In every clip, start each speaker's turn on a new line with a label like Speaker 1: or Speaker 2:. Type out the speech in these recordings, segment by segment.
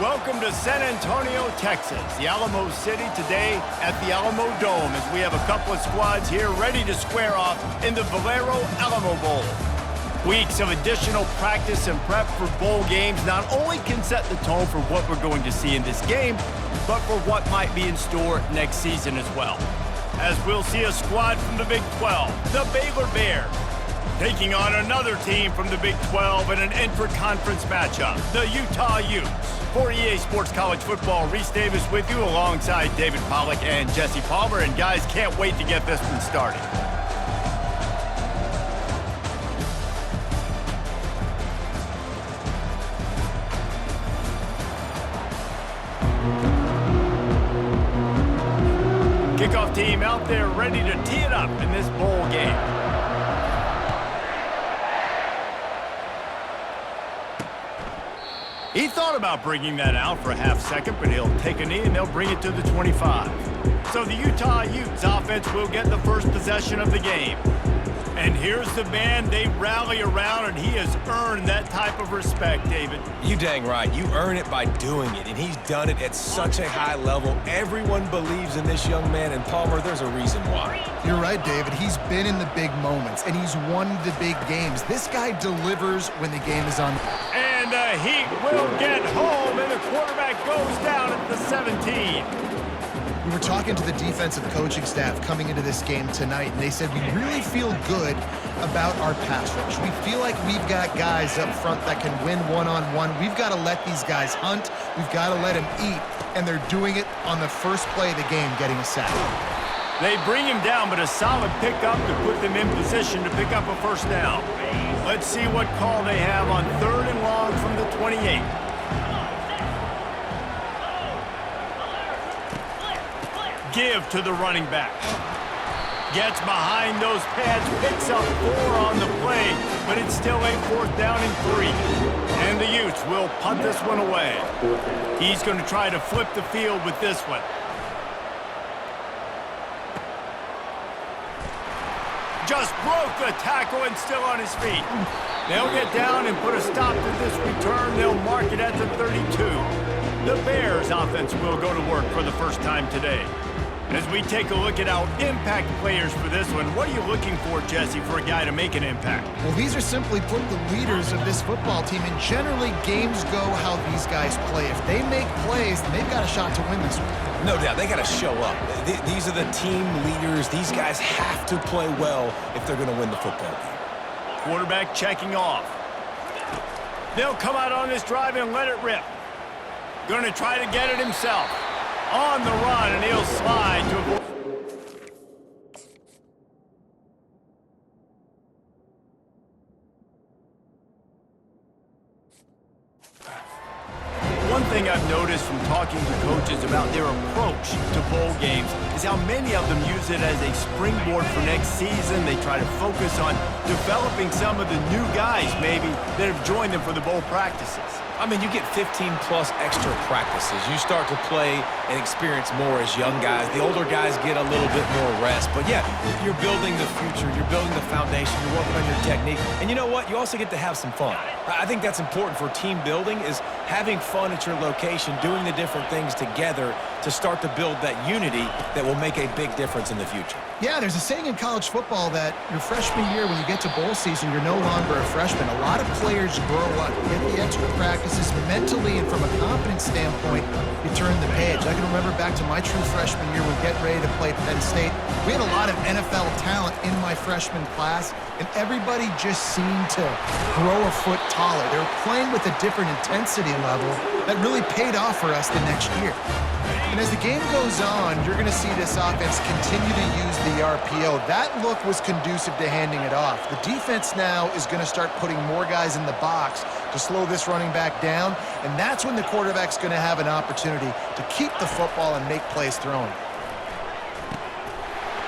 Speaker 1: Welcome to San Antonio, Texas, the Alamo City today at the Alamo Dome as we have a couple of squads here ready to square off in the Valero Alamo Bowl. Weeks of additional practice and prep for bowl games not only can set the tone for what we're going to see in this game, but for what might be in store next season as well. As we'll see a squad from the Big 12, the Baylor Bears, taking on another team from the Big 12 in an intra-conference matchup, the Utah Utes. For EA Sports College Football, Reese Davis with you alongside David Pollack and Jesse Palmer. And guys, can't wait to get this one started. Kickoff team out there ready to tee it up in this bowl game. He thought about bringing that out for a half second, but he'll take a knee and they'll bring it to the 25. So the Utah Utes offense will get the first possession of the game. And here's the man they rally around, and he has earned that type of respect, David.
Speaker 2: You dang right. You earn it by doing it, and he's done it at such a high level. Everyone believes in this young man, and Palmer, there's a reason why.
Speaker 3: You're right, David. He's been in the big moments, and he's won the big games. This guy delivers when the game is on.
Speaker 1: And the Heat will get home, and the quarterback goes down at the 17.
Speaker 3: We were talking to the defensive coaching staff coming into this game tonight, and they said we really feel good about our pass rush. We feel like we've got guys up front that can win one-on-one. We've got to let these guys hunt. We've got to let them eat, and they're doing it on the first play of the game, getting a sack.
Speaker 1: They bring him down, but a solid pickup to put them in position to pick up a first down. Let's see what call they have on 3rd and long from the 28. Give to the running back. Gets behind those pads, picks up 4 on the play, but it's still a 4th down and 3. And the Utes will punt this one away. He's going to try to flip the field with this one. Just broke the tackle and still on his feet. They'll get down and put a stop to this return. They'll mark it at the 32. The Bears offense will go to work for the first time today. As we take a look at our impact players for this one, what are you looking for, Jesse, for a guy to make an impact?
Speaker 3: Well, these are simply put the leaders of this football team, and generally games go how these guys play. If they make plays, then they've got a shot to win this one.
Speaker 2: No doubt. They got to show up. These are the team leaders. These guys have to play well if they're going to win the football game.
Speaker 1: Quarterback checking off. They'll come out on this drive and let it rip. Going to try to get it himself. On the run, and he'll slide to avoid. One thing I've noticed from talking to coaches about their approach to bowl games is how many of them use it as a springboard for next season. They try to focus on developing some of the new guys, maybe, that have joined them for the bowl practices.
Speaker 2: I mean, you get 15-plus extra practices. You start to play and experience more as young guys. The older guys get a little bit more rest. But, yeah, you're building the future. You're building the foundation. You're working on your technique. And you know what? You also get to have some fun. I think that's important for team building is having fun at your location, doing the different things together to start to build that unity that will make a big difference in the future.
Speaker 3: Yeah, there's a saying in college football that your freshman year, when you get to bowl season, you're no longer a freshman. A lot of players grow up, get the extra practices mentally, and from a confidence standpoint, you turn the page. I can remember back to my true freshman year, we're getting ready to play Penn State. We had a lot of NFL talent in my freshman class, and everybody just seemed to grow a foot taller. They were playing with a different intensity level that really paid off for us the next year. And as the game goes on, you're going to see this offense continue to use the RPO. That look was conducive to handing it off. The defense now is going to start putting more guys in the box to slow this running back down, and that's when the quarterback's going to have an opportunity to keep the football and make plays throwing.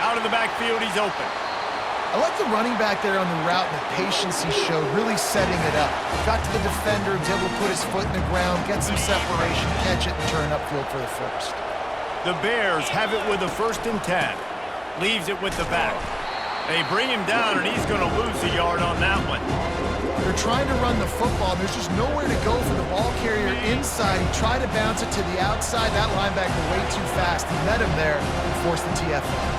Speaker 1: Out of the backfield, he's open.
Speaker 3: I like the running back there on the route and the patience he showed, really setting it up. Got to the defender, was able to put his foot in the ground, get some separation, catch it, and turn upfield for the first.
Speaker 1: The Bears have it with a 1st and 10. Leaves it with the back. They bring him down, and he's going to lose a yard on that one.
Speaker 3: They're trying to run the football, and there's just nowhere to go for the ball carrier inside. He tried to bounce it to the outside. That linebacker way too fast. He met him there and forced the TFL.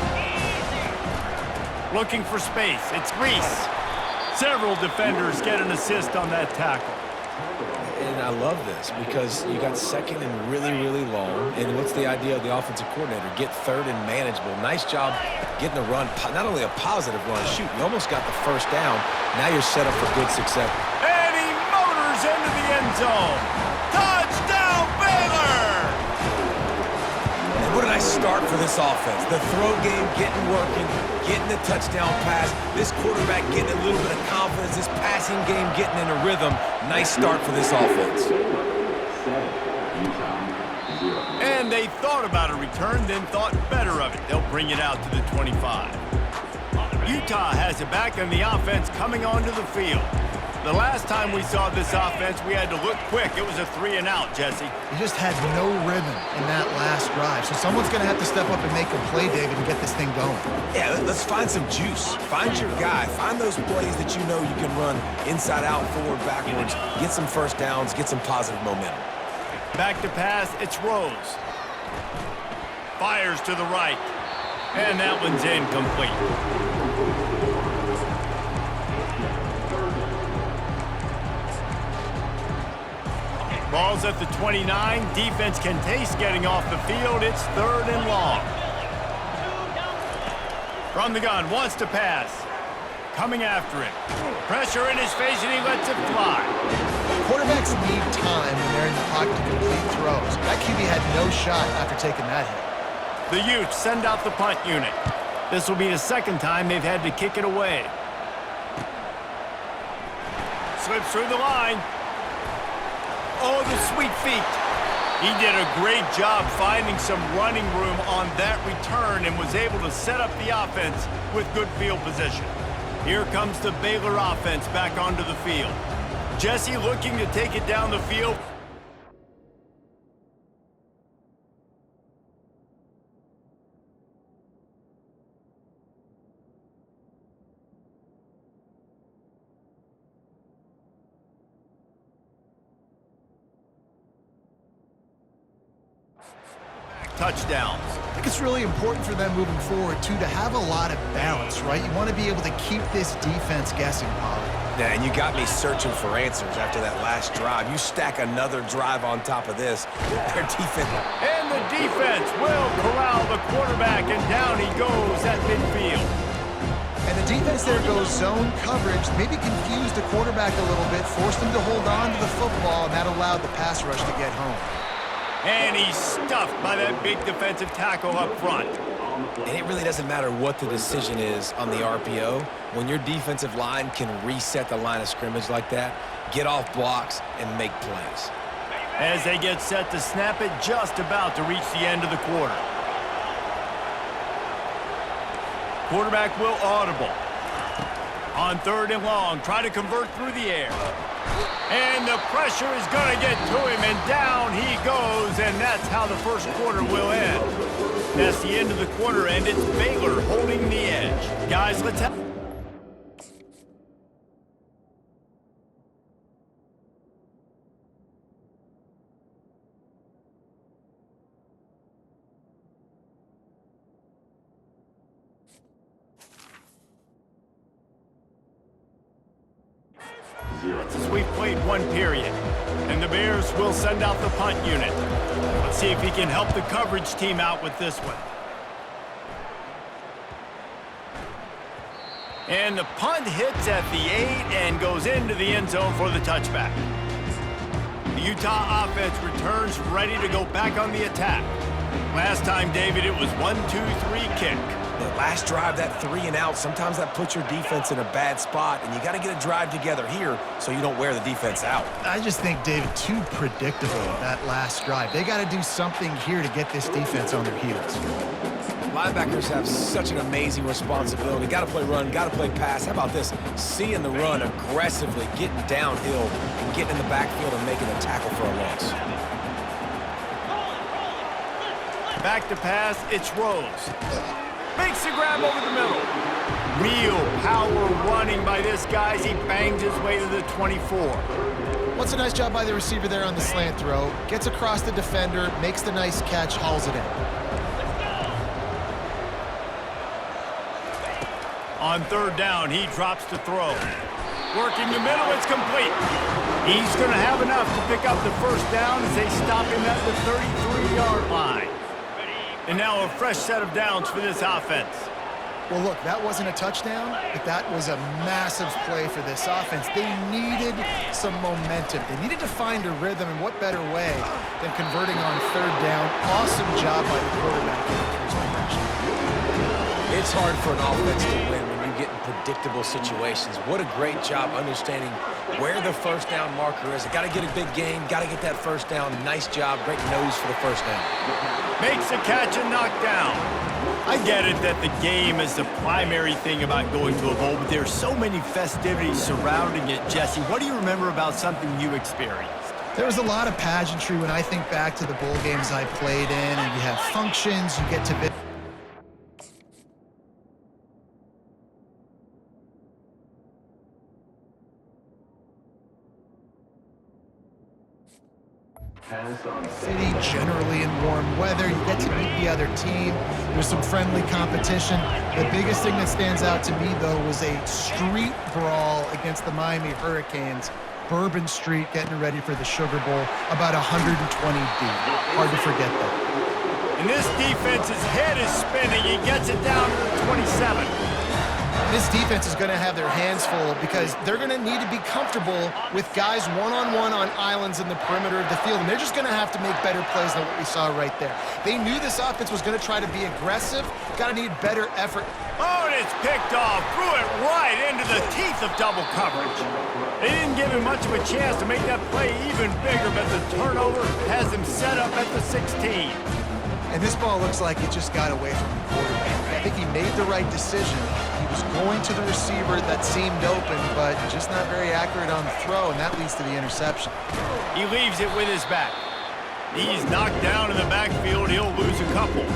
Speaker 1: Looking for space. It's Reese. Several defenders get an assist on that tackle.
Speaker 2: And I love this because you got second and really, really long. And what's the idea of the offensive coordinator? Get third and manageable. Nice job getting a run, not only a positive run. Shoot, you almost got the first down. Now you're set up for good success.
Speaker 1: And he motors into the end zone. Touchdown, Baylor!
Speaker 2: And what did I start for this offense? The throw game getting working, getting the touchdown pass. This quarterback getting a little bit of confidence. This passing game getting in a rhythm. Nice start for this offense.
Speaker 1: And they thought about a return, then thought better of it. They'll bring it out to the 25. Utah has it back, and the offense coming onto the field. The last time we saw this offense, we had to look quick. It was a 3-and-out, Jesse.
Speaker 3: He just had no rhythm in that last drive. So someone's going to have to step up and make a play, David, and get this thing going.
Speaker 2: Yeah, let's find some juice. Find your guy. Find those plays that you know you can run inside out, forward, backwards. Get some first downs. Get some positive momentum.
Speaker 1: Back to pass, it's Rose. Fires to the right. And that one's incomplete. Ball's at the 29. Defense can taste getting off the field. It's 3rd and long. From the gun, wants to pass. Coming after it. Pressure in his face, and he lets it fly.
Speaker 3: Quarterbacks need time when they're in the pocket to complete throws. That QB had no shot after taking that hit.
Speaker 1: The Utes send out the punt unit. This will be the second time they've had to kick it away. Slips through the line. Oh, the sweet feet. He did a great job finding some running room on that return and was able to set up the offense with good field position. Here comes the Baylor offense back onto the field. Jesse looking to take it down the field. Touchdowns.
Speaker 3: I think it's really important for them moving forward, too, to have a lot of balance, right? You want to be able to keep this defense guessing, Pollard.
Speaker 2: Yeah, and you got me searching for answers after that last drive. You stack another drive on top of this. Their defense.
Speaker 1: And the defense will corral the quarterback, and down he goes at midfield.
Speaker 3: And the defense there goes zone coverage, maybe confused the quarterback a little bit, forced him to hold on to the football, and that allowed the pass rush to get home.
Speaker 1: And he's stuffed by that big defensive tackle up front.
Speaker 2: And it really doesn't matter what the decision is on the RPO. When your defensive line can reset the line of scrimmage like that, get off blocks and make plays.
Speaker 1: As they get set to snap it, just about to reach the end of the quarter. Quarterback will audible. On 3rd and long, try to convert through the air. And the pressure is going to get to him, and down he goes, and that's how the first quarter will end. That's the end of the quarter, and it's Baylor holding the edge. Guys, let's have... Since we've played one period, and the Bears will send out the punt unit. Let's see if he can help the coverage team out with this one. And the punt hits at the 8 and goes into the end zone for the touchback. The Utah offense returns ready to go back on the attack. Last time, David, it was 1-2-3 kick.
Speaker 2: The last drive, that 3-and-out, sometimes that puts your defense in a bad spot, and you got to get a drive together here so you don't wear the defense out.
Speaker 3: I just think, David, too predictable that last drive. They got to do something here to get this defense on their heels.
Speaker 2: Linebackers have such an amazing responsibility. Got to play run, got to play pass. How about this? Seeing the run aggressively, getting downhill, and getting in the backfield and making a tackle for a loss.
Speaker 1: Back to pass, it's Rose. Makes the grab over the middle. Real power running by this guy as he bangs his way to the 24.
Speaker 3: What's a nice job by the receiver there on the slant throw. Gets across the defender, makes the nice catch, hauls it in.
Speaker 1: On third down, he drops to throw. Working the middle, it's complete. He's going to have enough to pick up the first down as they stop him at the 33-yard line. And now a fresh set of downs for this offense.
Speaker 3: Well, look, that wasn't a touchdown, but that was a massive play for this offense. They needed some momentum. They needed to find a rhythm, and what better way than converting on third down. Awesome job by the quarterback in increased possession.
Speaker 2: It's hard for an offense to win when you get in predictable situations. What a great job understanding where the first down marker is. Got to get a big gain, got to get that first down. Nice job, great nose for the first down.
Speaker 1: Makes the catch and knocked down. I get it that the game is the primary thing about going to a bowl, but there's so many festivities surrounding it. Jesse, what do you remember about something you experienced?
Speaker 3: There was a lot of pageantry when I think back to the bowl games I played in, and you have functions, you get to visit. City, generally in warm weather. You get to meet the other team. There's some friendly competition. The biggest thing that stands out to me, though, was a street brawl against the Miami Hurricanes. Bourbon Street getting ready for the Sugar Bowl, about 120 deep. Hard to forget that.
Speaker 1: And this defense's head is spinning. He gets it down to the 27.
Speaker 3: This defense is going to have their hands full because they're going to need to be comfortable with guys one-on-one on islands in the perimeter of the field, and they're just going to have to make better plays than what we saw right there. They knew this offense was going to try to be aggressive, got to need better effort.
Speaker 1: Oh, and it's picked off. Threw it right into the teeth of double coverage. They didn't give him much of a chance to make that play even bigger, but the turnover has him set up at the 16.
Speaker 3: And this ball looks like it just got away from the quarterback. I think he made the right decision. He was going to the receiver that seemed open, but just not very accurate on the throw, and that leads to the interception.
Speaker 1: He leaves it with his back. He's knocked down in the backfield. He'll lose a couple.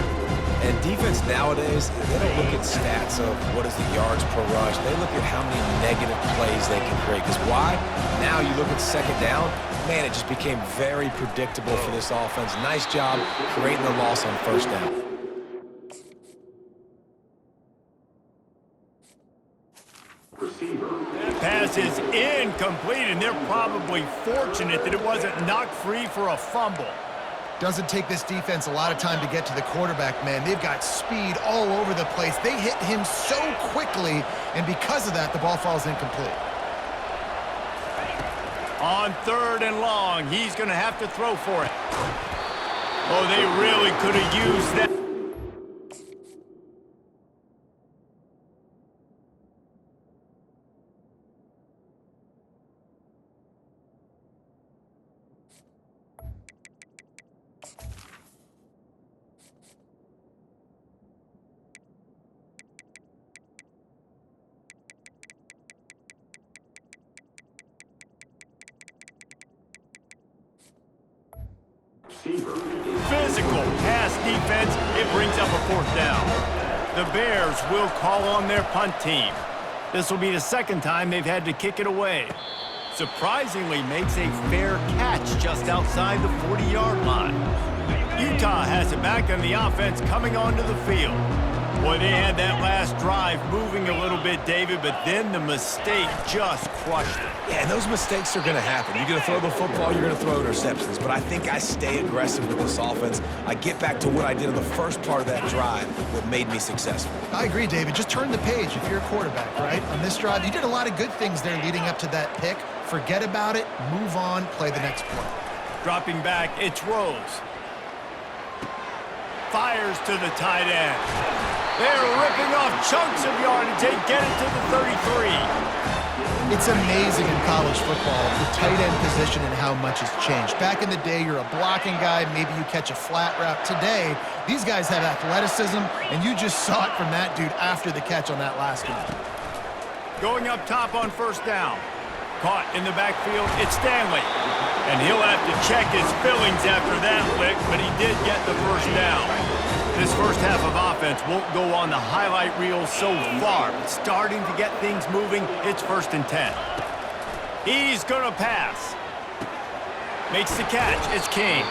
Speaker 2: And defense nowadays, they don't look at stats of what is the yards per rush. They look at how many negative plays they can create. Because why? Now you look at second down, man, it just became very predictable for this offense. Nice job creating the loss on first down.
Speaker 1: Pass is incomplete, and they're probably fortunate that it wasn't knocked free for a fumble.
Speaker 3: Doesn't take this defense a lot of time to get to the quarterback, man. They've got speed all over the place. They hit him so quickly, and because of that, the ball falls incomplete.
Speaker 1: On third and long, he's going to have to throw for it. Oh, they really could have used that. Physical pass defense, it brings up a fourth down. The Bears will call on their punt team. This will be the second time they've had to kick it away. Surprisingly makes a fair catch just outside the 40-yard line. Utah has it back on the offense coming onto the field. Boy, they had that last drive moving a little bit, David, but then the mistake just crushed it.
Speaker 2: Yeah, and those mistakes are going to happen. You're going to throw the football, you're going to throw interceptions. But I think I stay aggressive with this offense. I get back to what I did in the first part of that drive that made me successful.
Speaker 3: I agree, David. Just turn the page if you're a quarterback, right? On this drive, you did a lot of good things there leading up to that pick. Forget about it, move on, play the next play.
Speaker 1: Dropping back, it's Rose. Fires to the tight end. They're ripping off chunks of yardage. They get it to the 33.
Speaker 3: It's amazing in college football, the tight end position and how much has changed. Back in the day, you're a blocking guy, maybe you catch a flat route. Today, these guys have athleticism, and you just saw it from that dude after the catch on that last one.
Speaker 1: Going up top on first down. Caught in the backfield, it's Stanley. And he'll have to check his fillings after that lick, but he did get the first down. This first half of offense won't go on the highlight reel so far, but starting to get things moving. It's 1st and 10. He's going to pass. Makes the catch. It's King.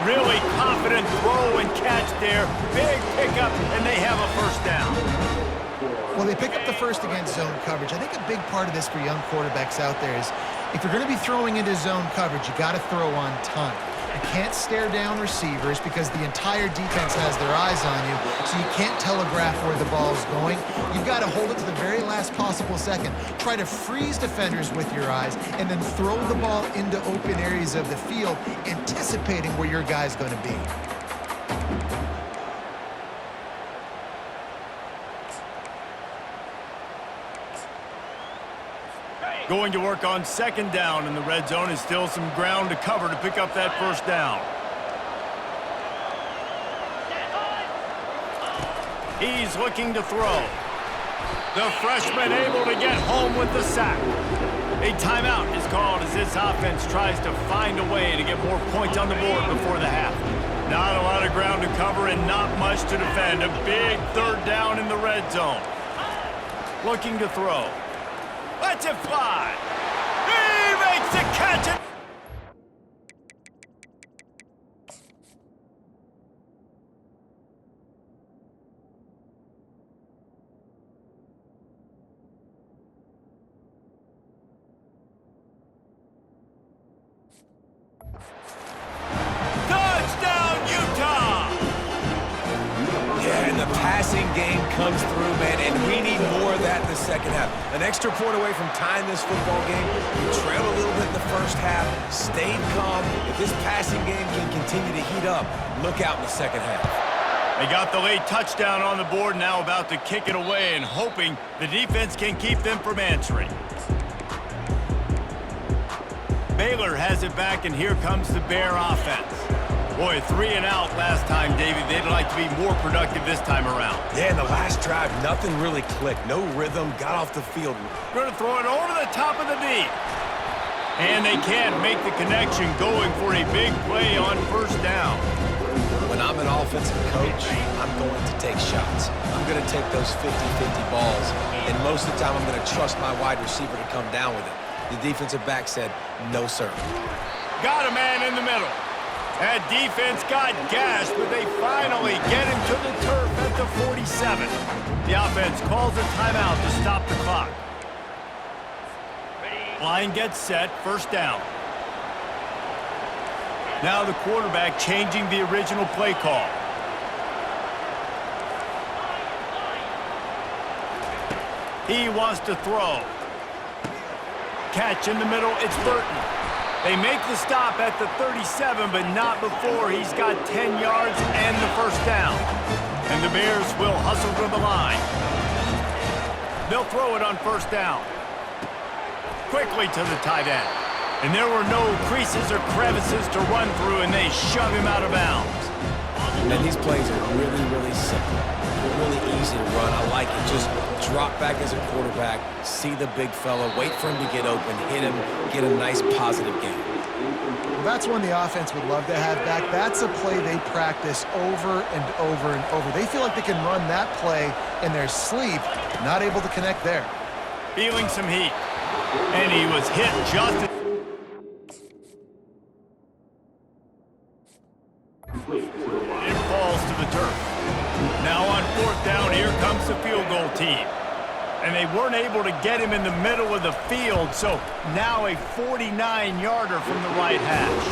Speaker 1: Really confident throw and catch there. Big pickup, and they have a 1st down.
Speaker 3: Well, they pick up the first against zone coverage. I think a big part of this for young quarterbacks out there is if you're going to be throwing into zone coverage, you got to throw on time. You can't stare down receivers because the entire defense has their eyes on you, so you can't telegraph where the ball's going. You've got to hold it to the very last possible second. Try to freeze defenders with your eyes and then throw the ball into open areas of the field, anticipating where your guy's going to be.
Speaker 1: Going to work on 2nd down in the red zone is still some ground to cover to pick up that 1st down. He's looking to throw. The freshman able to get home with the sack. A timeout is called as this offense tries to find a way to get more points on the board before the half. Not a lot of ground to cover and not much to defend. A big 3rd down in the red zone. Looking to throw. Lets it fly. He makes the catch. Touchdown, Utah!
Speaker 2: Yeah, and the passing game comes through, man, and we need more of that in the second half. An extra point away from tying this football game. We trailed a little bit in the first half, stayed calm. If this passing game can continue to heat up, look out in the second half.
Speaker 1: They got the late touchdown on the board, now about to kick it away and hoping the defense can keep them from answering. Baylor has it back, and here comes the Bear offense. Boy, 3 and out last time, Davey. They'd like to be more productive this time around.
Speaker 2: Yeah, in the last drive, nothing really clicked. No rhythm, got off the field.
Speaker 1: Going to throw it over the top of the deep. And they can't make the connection, going for a big play on 1st down.
Speaker 2: When I'm an offensive coach, I'm going to take shots. I'm going to take those 50-50 balls, and most of the time I'm going to trust my wide receiver to come down with it. The defensive back said, no, sir.
Speaker 1: Got a man in the middle. That defense got gashed, but they finally get him to the turf at the 47. The offense calls a timeout to stop the clock. Line gets set, 1st down. Now the quarterback changing the original play call. He wants to throw. Catch in the middle, it's Burton. They make the stop at the 37, but not before he's got 10 yards and the 1st down. And the Bears will hustle to the line. They'll throw it on 1st down. Quickly to the tight end. And there were no creases or crevices to run through, and they shove him out of bounds.
Speaker 2: And these plays are really, really simple. They're really easy to run. I like it. Just drop back as a quarterback, see the big fella, wait for him to get open, hit him, get a nice positive game.
Speaker 3: Well, that's one the offense would love to have back. That's a play they practice over and over and over. They feel like they can run that play in their sleep, not able to connect there.
Speaker 1: Feeling some heat. And he was hit just as... It falls to the turf. Now on 4th down, here comes the field goal team. And they weren't able to get him in the middle of the field, so now a 49-yarder from the right hash.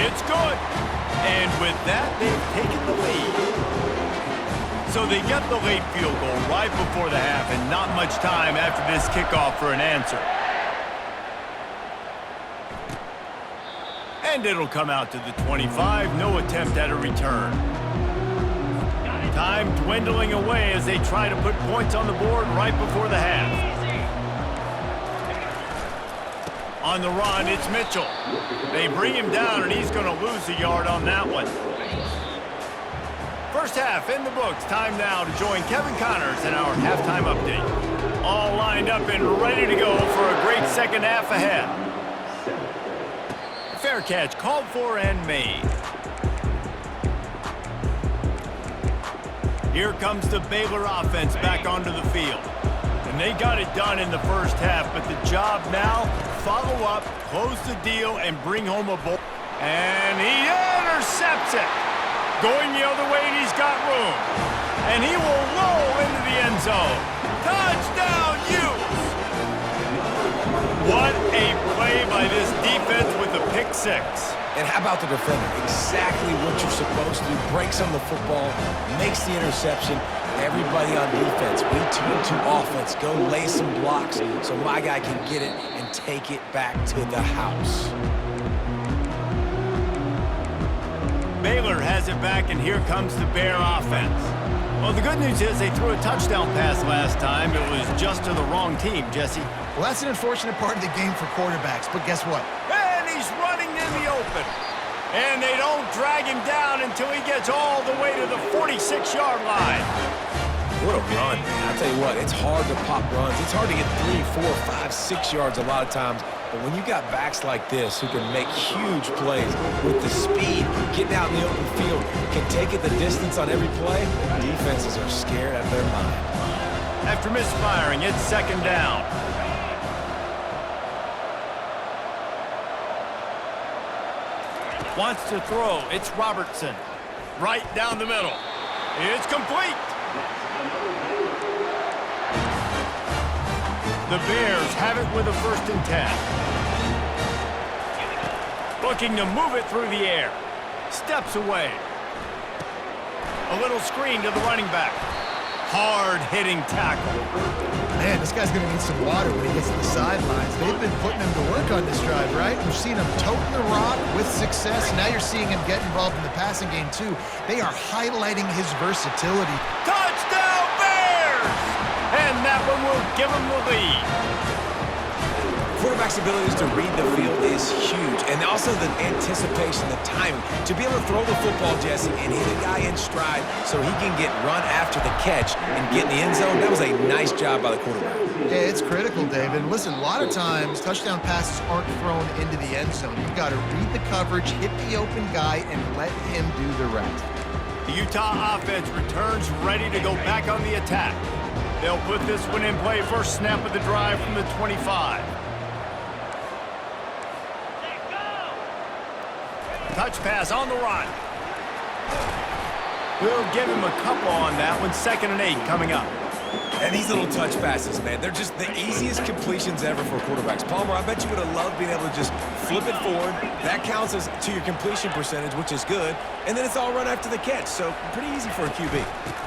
Speaker 1: It's good. And with that, they've taken the lead. So they get the late field goal right before the half, and not much time after this kickoff for an answer. And it'll come out to the 25. No attempt at a return. Time dwindling away as they try to put points on the board right before the half. On the run, it's Mitchell. They bring him down, and he's going to lose a yard on that one. First half in the books. Time now to join Kevin Connors in our halftime update. All lined up and ready to go for a great second half ahead. Fair catch called for and made. Here comes the Baylor offense back onto the field. And they got it done in the first half, but the job now, follow up, close the deal, and bring home a ball. And he intercepts it. Going the other way, and he's got room. And he will roll into the end zone. Touchdown, Utes! What a play by this defense with the pick six.
Speaker 2: And how about the defender? Exactly what you're supposed to do. Breaks on the football, makes the interception. Everybody on defense, we turn to offense. Go lay some blocks so my guy can get it and take it back to the house.
Speaker 1: Baylor has it back, and here comes the Bear offense. Well, the good news is they threw a touchdown pass last time. It was just to the wrong team, Jesse.
Speaker 3: Well, that's an unfortunate part of the game for quarterbacks, but guess what?
Speaker 1: And he's running in the open. And they don't drag him down until he gets all the way to the 46-yard line.
Speaker 2: What a run, man. I tell you what, it's hard to pop runs. It's hard to get 3, 4, 5, 6 yards a lot of times. But when you got backs like this who can make huge plays with the speed, getting out in the open field, can take it the distance on every play, defenses are scared out of their mind.
Speaker 1: After misfiring, it's second down. Wants to throw. It's Robertson. Right down the middle. It's complete. The Bears have it with a 1st and 10. Looking to move it through the air. Steps away. A little screen to the running back. Hard-hitting tackle.
Speaker 3: Man, this guy's going to need some water when he gets to the sidelines. They've been putting him to work on this drive, right? We've seen him toting the rock with success. Now you're seeing him get involved in the passing game, too. They are highlighting his versatility.
Speaker 1: Touchdown, Bears! And that one will give him the lead.
Speaker 2: Quarterback's abilities to read the field is huge, and also the anticipation, the timing. To be able to throw the football, Jesse, and hit a guy in stride so he can get run after the catch and get in the end zone, that was a nice job by the quarterback.
Speaker 3: Yeah, it's critical, David. And listen, a lot of times, touchdown passes aren't thrown into the end zone. You've got to read the coverage, hit the open guy, and let him do the rest.
Speaker 1: The Utah offense returns ready to go back on the attack. They'll put this one in play. First snap of the drive from the 25. Touch pass on the run. We'll give him a couple on that one. 2nd and 8 coming up.
Speaker 2: And these little touch passes, man, they're just the easiest completions ever for quarterbacks. Palmer, I bet you would have loved being able to just flip it forward. That counts as to your completion percentage, which is good. And then it's all run after the catch, so pretty easy for a QB.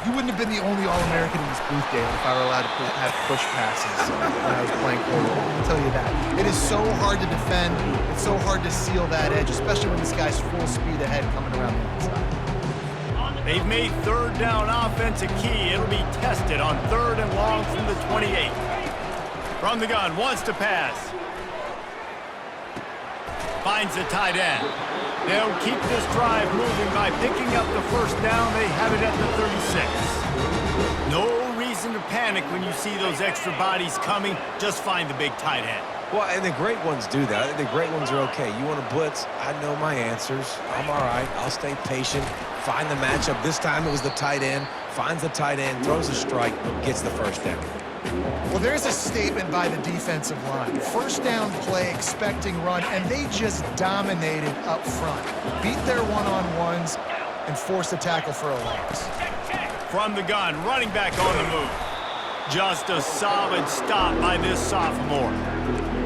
Speaker 3: You wouldn't have been the only All-American in this booth, Dale, if I were allowed to have push passes when I was playing quarterback. I'll tell you that. It is so hard to defend. It's so hard to seal that edge, especially when this guy's full speed ahead coming around the outside.
Speaker 1: They've made 3rd down offense a key. It'll be tested on 3rd and long from the 28. From the gun, wants to pass. Finds the tight end. They'll keep this drive moving by picking up the 1st down. They have it at the 36. No reason to panic when you see those extra bodies coming. Just find the big tight end.
Speaker 2: Well, and the great ones do that. I think the great ones are okay. You want to blitz? I know my answers. I'm all right. I'll stay patient. Find the matchup. This time it was the tight end. Finds the tight end, throws a strike, gets the 1st down.
Speaker 3: Well, there's a statement by the defensive line. 1st down play, expecting run, and they just dominated up front. Beat their one-on-ones and forced a tackle for a loss.
Speaker 1: From the gun, running back on the move. Just a solid stop by this sophomore.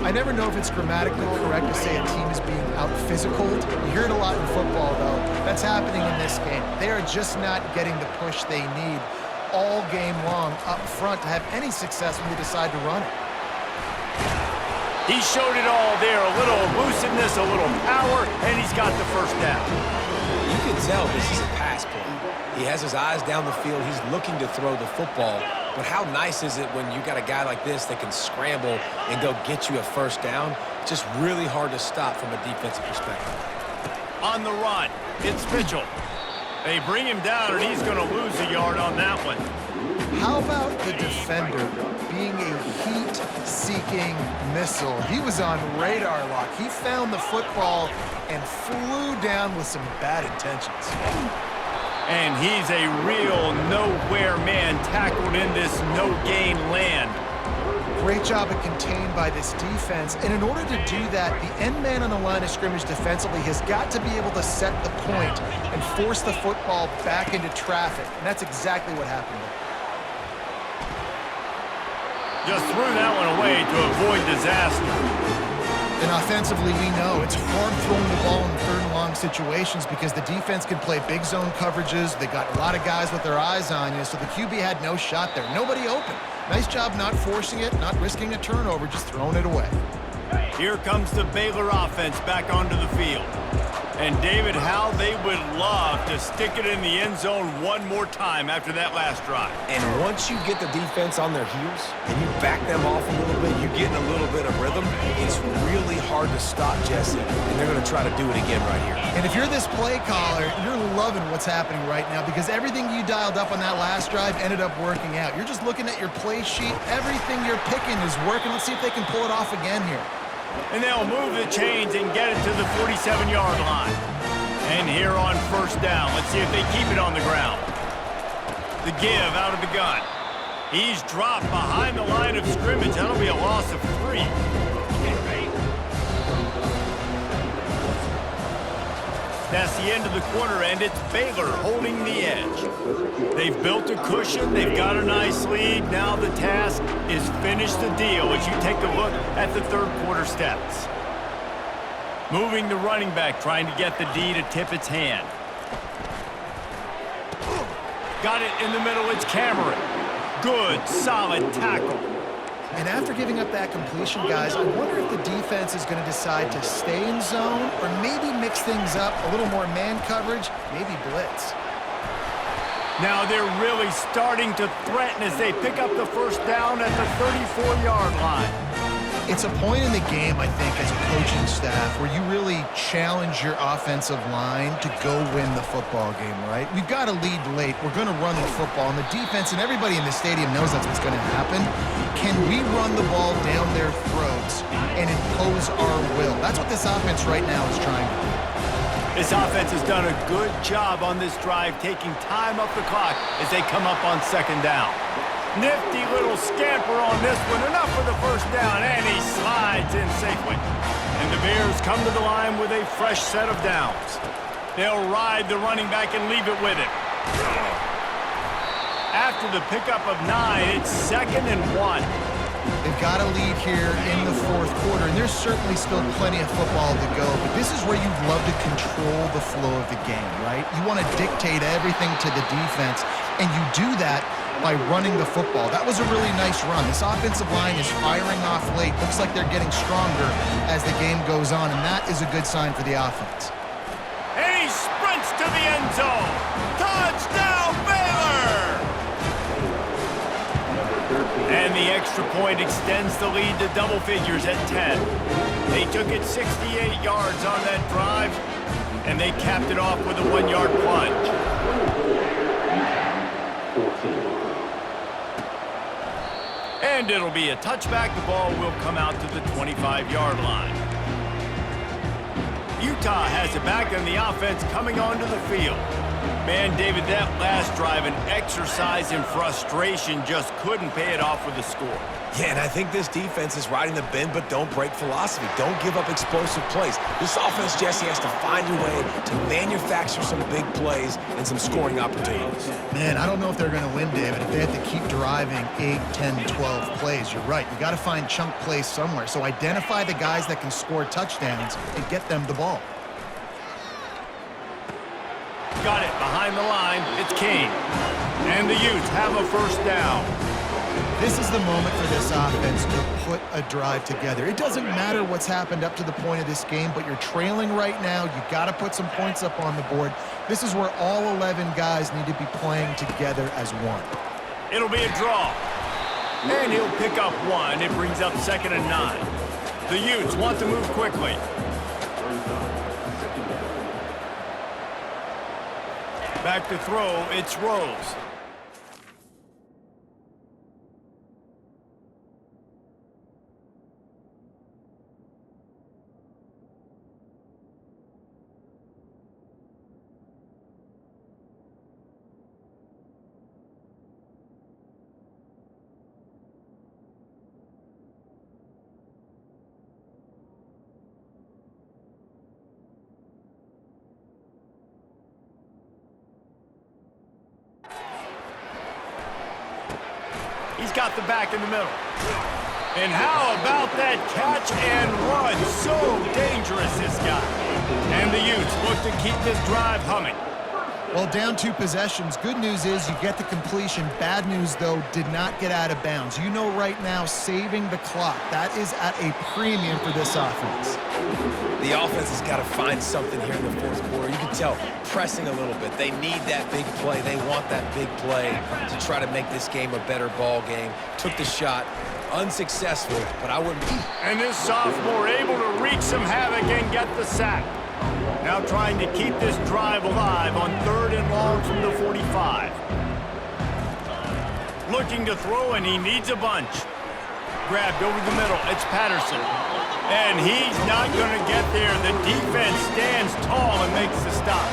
Speaker 3: I never know if it's grammatically correct to say a team is being out-physicaled. You hear it a lot in football, though. That's happening in this game. They are just not getting the push they need all game long up front to have any success when they decide to run it.
Speaker 1: He showed it all there. A little elusiveness, a little power, and he's got the 1st down.
Speaker 2: You can tell this is a pass play. He has his eyes down the field. He's looking to throw the football. But how nice is it when you got a guy like this that can scramble and go get you a 1st down? Just really hard to stop from a defensive perspective.
Speaker 1: On the run, it's Mitchell. They bring him down, and he's going to lose a yard on that one.
Speaker 3: How about the defender being a heat-seeking missile? He was on radar lock. He found the football and flew down with some bad intentions.
Speaker 1: And he's a real nowhere man tackled in this no-gain land.
Speaker 3: Great job of contained by this defense. And in order to do that, the end man on the line of scrimmage defensively has got to be able to set the point and force the football back into traffic. And that's exactly what happened there.
Speaker 1: Just threw that one away to avoid disaster.
Speaker 3: And offensively, we know it's hard throwing the ball in third and long situations because the defense can play big zone coverages. They got a lot of guys with their eyes on you, so the QB had no shot there. Nobody open. Nice job not forcing it, not risking a turnover, just throwing it away.
Speaker 1: Here comes the Baylor offense back onto the field. And David, how they would love to stick it in the end zone one more time after that last drive.
Speaker 2: And once you get the defense on their heels and you back them off a little bit, you get in a little bit of rhythm, it's really hard to stop Jesse, and they're going to try to do it again right here.
Speaker 3: And if you're this play caller, you're loving what's happening right now because everything you dialed up on that last drive ended up working out. You're just looking at your play sheet. Everything you're picking is working. Let's see if they can pull it off again here.
Speaker 1: And they'll move the chains and get it to the 47-yard line. And here on first down, let's see if they keep it on the ground. The give out of the gun. He's dropped behind the line of scrimmage. That'll be a loss of 3. That's the end of the quarter, and it's Baylor holding the edge. They've built a cushion. They've got a nice lead. Now the task is finish the deal as you take a look at the third quarter stats. Moving the running back, trying to get the D to tip its hand. Got it in the middle. It's Cameron. Good, solid tackle.
Speaker 3: And after giving up that completion, guys, I wonder if the defense is going to decide to stay in zone or maybe mix things up, a little more man coverage, maybe blitz.
Speaker 1: Now they're really starting to threaten as they pick up the first down at the 34-yard line.
Speaker 3: It's a point in the game, I think, as a coaching staff where you really challenge your offensive line to go win the football game, right? We've got to lead late. We're going to run the football, and the defense and everybody in the stadium knows that's what's going to happen. Can we run the ball down their throats and impose our will? That's what this offense right now is trying to do.
Speaker 1: This offense has done a good job on this drive, taking time off the clock as they come up on second down. Nifty little scamper on this one. Enough for the first down, and he slides in safely. And the Bears come to the line with a fresh set of downs. They'll ride the running back and leave it with him. After the pickup of 9, it's 2nd and 1.
Speaker 3: They've got a lead here in the fourth quarter, and there's certainly still plenty of football to go, but this is where you'd love to control the flow of the game, right? You want to dictate everything to the defense, and you do that by running the football. That was a really nice run. This offensive line is firing off late. Looks like they're getting stronger as the game goes on, and that is a good sign for the offense.
Speaker 1: And he sprints to the end zone. Touchdown, Baylor! And the extra point extends the lead to double figures at 10. They took it 68 yards on that drive, and they capped it off with a 1-yard plunge. And it'll be a touchback. The ball will come out to the 25-yard line. Utah has it back, and the offense coming onto the field. Man, David, that last drive, an exercise in frustration, just couldn't pay it off with a score.
Speaker 2: Yeah, and I think this defense is riding the bend but don't break philosophy. Don't give up explosive plays. This offense, Jesse, has to find a way to manufacture some big plays and some scoring opportunities.
Speaker 3: Man, I don't know if they're going to win, David, if they have to keep driving 8, 10, 12 plays. You're right. You got to find chunk plays somewhere. So identify the guys that can score touchdowns and get them the ball.
Speaker 1: Got it behind the line. It's King. And the Utes have a first down.
Speaker 3: This is the moment for this offense to put a drive together. It doesn't matter what's happened up to the point of this game, but you're trailing right now. You got to put some points up on the board. This is where all 11 guys need to be playing together as one.
Speaker 1: It'll be a draw. And he'll pick up 1. It brings up 2nd and 9. The Utes want to move quickly. Back to throw, it's Rose. got the back in the middle. And how about that catch and run? So dangerous, this guy. And the Utes look to keep this drive humming.
Speaker 3: Well, down 2 possessions. Good news is you get the completion. Bad news, though, did not get out of bounds. You know right now, saving the clock, that is at a premium for this offense.
Speaker 2: The offense has got to find something here in the fourth quarter. You can tell, pressing a little bit. They need that big play. They want that big play to try to make this game a better ball game. Took the shot. Unsuccessful, but I wouldn't.
Speaker 1: And this sophomore able to wreak some havoc and get the sack. Now trying to keep this drive alive on 3rd and long from the 45. Looking to throw, and he needs a bunch. Grabbed over the middle. It's Patterson. And he's not going to get there. The defense stands tall and makes the stop.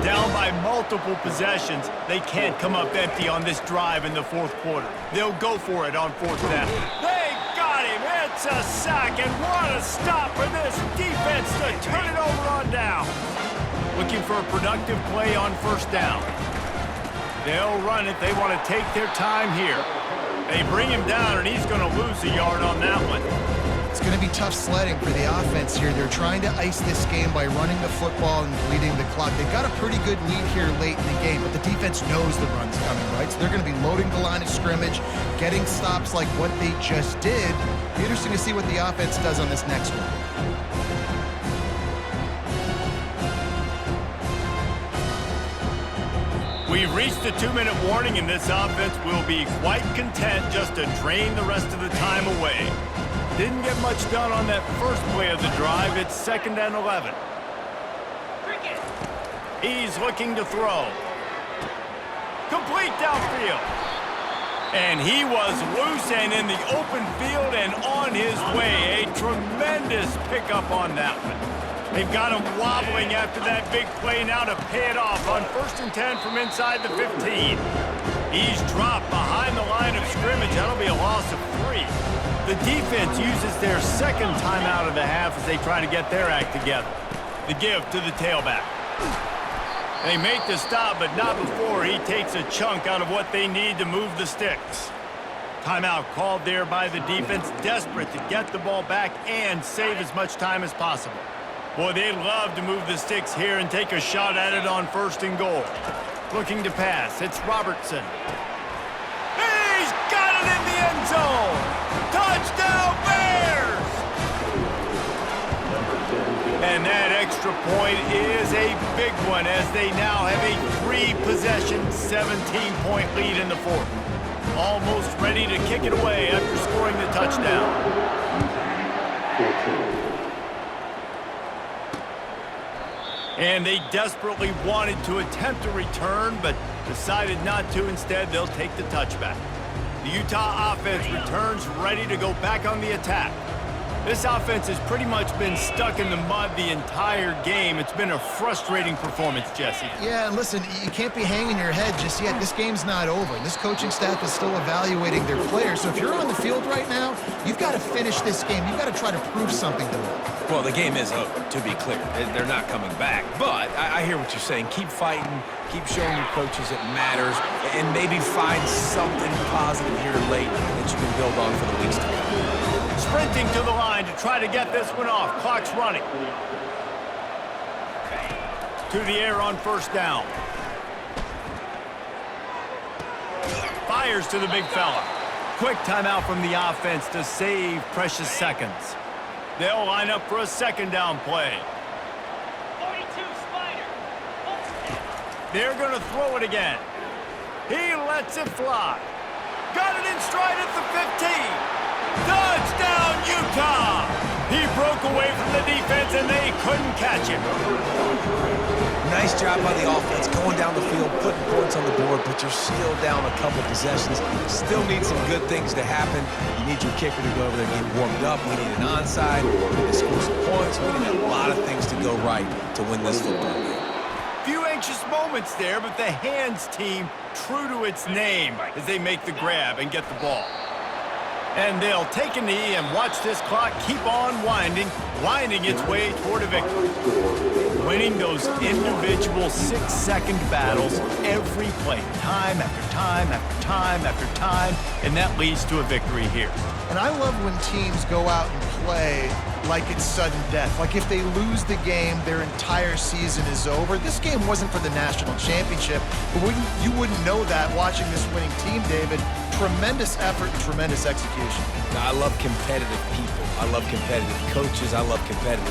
Speaker 1: Down by multiple possessions, they can't come up empty on this drive in the fourth quarter. They'll go for it on 4th down. They got him. It's a sack, and what a stop for this defense to turn it over on down. Looking for a productive play on 1st down. They'll run it. They want to take their time here. They bring him down, and he's going to lose a yard on that one.
Speaker 3: It's going to be tough sledding for the offense here. They're trying to ice this game by running the football and bleeding the clock. They've got a pretty good lead here late in the game, but the defense knows the run's coming, right? So they're going to be loading the line of scrimmage, getting stops like what they just did. Be interesting to see what the offense does on this next one.
Speaker 1: We've reached the 2-minute warning, and this offense will be quite content just to drain the rest of the time away. Didn't get much done on that first play of the drive. It's 2nd and 11. He's looking to throw. Complete downfield. And he was loose and in the open field and on his way. A tremendous pickup on that one. They've got him wobbling after that big play now to pay it off on 1st and 10 from inside the 15. He's dropped behind the line of scrimmage. That'll be a loss of 3. The defense uses their 2nd timeout of the half as they try to get their act together. The give to the tailback. They make the stop, but not before he takes a chunk out of what they need to move the sticks. Timeout called there by the defense, desperate to get the ball back and save as much time as possible. Boy, they'd love to move the sticks here and take a shot at it on 1st and goal. Looking to pass, it's Robertson. He's got it in the end zone! Touchdown, Bears! And that extra point is a big one as they now have a 3-possession, 17-point lead in the 4th. Almost ready to kick it away after scoring the touchdown. And they desperately wanted to attempt a return, but decided not to. Instead, they'll take the touchback. The Utah offense returns ready to go back on the attack. This offense has pretty much been stuck in the mud the entire game. It's been a frustrating performance, Jesse.
Speaker 3: Yeah, and listen, you can't be hanging your head just yet. This game's not over. This coaching staff is still evaluating their players. So if you're on the field right now, you've got to finish this game. You've got to try to prove something to them.
Speaker 2: Well, the game is over, to be clear. They're not coming back. But I hear what you're saying. Keep fighting. Keep showing your coaches it matters. And maybe find something positive here late that you can build on for the weeks to come.
Speaker 1: Sprinting to the line to try to get this one off. Clock's running. To the air on 1st down. Fires to the big fella. Quick timeout from the offense to save precious seconds. They'll line up for a 2nd down play.
Speaker 4: 42 Spider.
Speaker 1: They're going to throw it again. He lets it fly. Got it in stride at the 15. Touchdown, Utah! He broke away from the defense, and they couldn't catch him.
Speaker 2: Nice job by the offense going down the field, putting points on the board, but you're still down a couple possessions. Still need some good things to happen. You need your kicker to go over there and get warmed up. We need an onside. We need to score some points. We need a lot of things to go right to win this football game.
Speaker 1: Few anxious moments there, but the hands team true to its name as they make the grab and get the ball. And they'll take a knee and watch this clock keep on winding its way toward a victory. Winning those individual 6-second battles every play, time after time after time after time, and that leads to a victory here.
Speaker 3: And I love when teams go out and play like it's sudden death. Like if they lose the game, their entire season is over. This game wasn't for the national championship, but you wouldn't know that watching this winning team, David. Tremendous effort and tremendous execution.
Speaker 2: I love competitive people. I love competitive coaches. I love competitive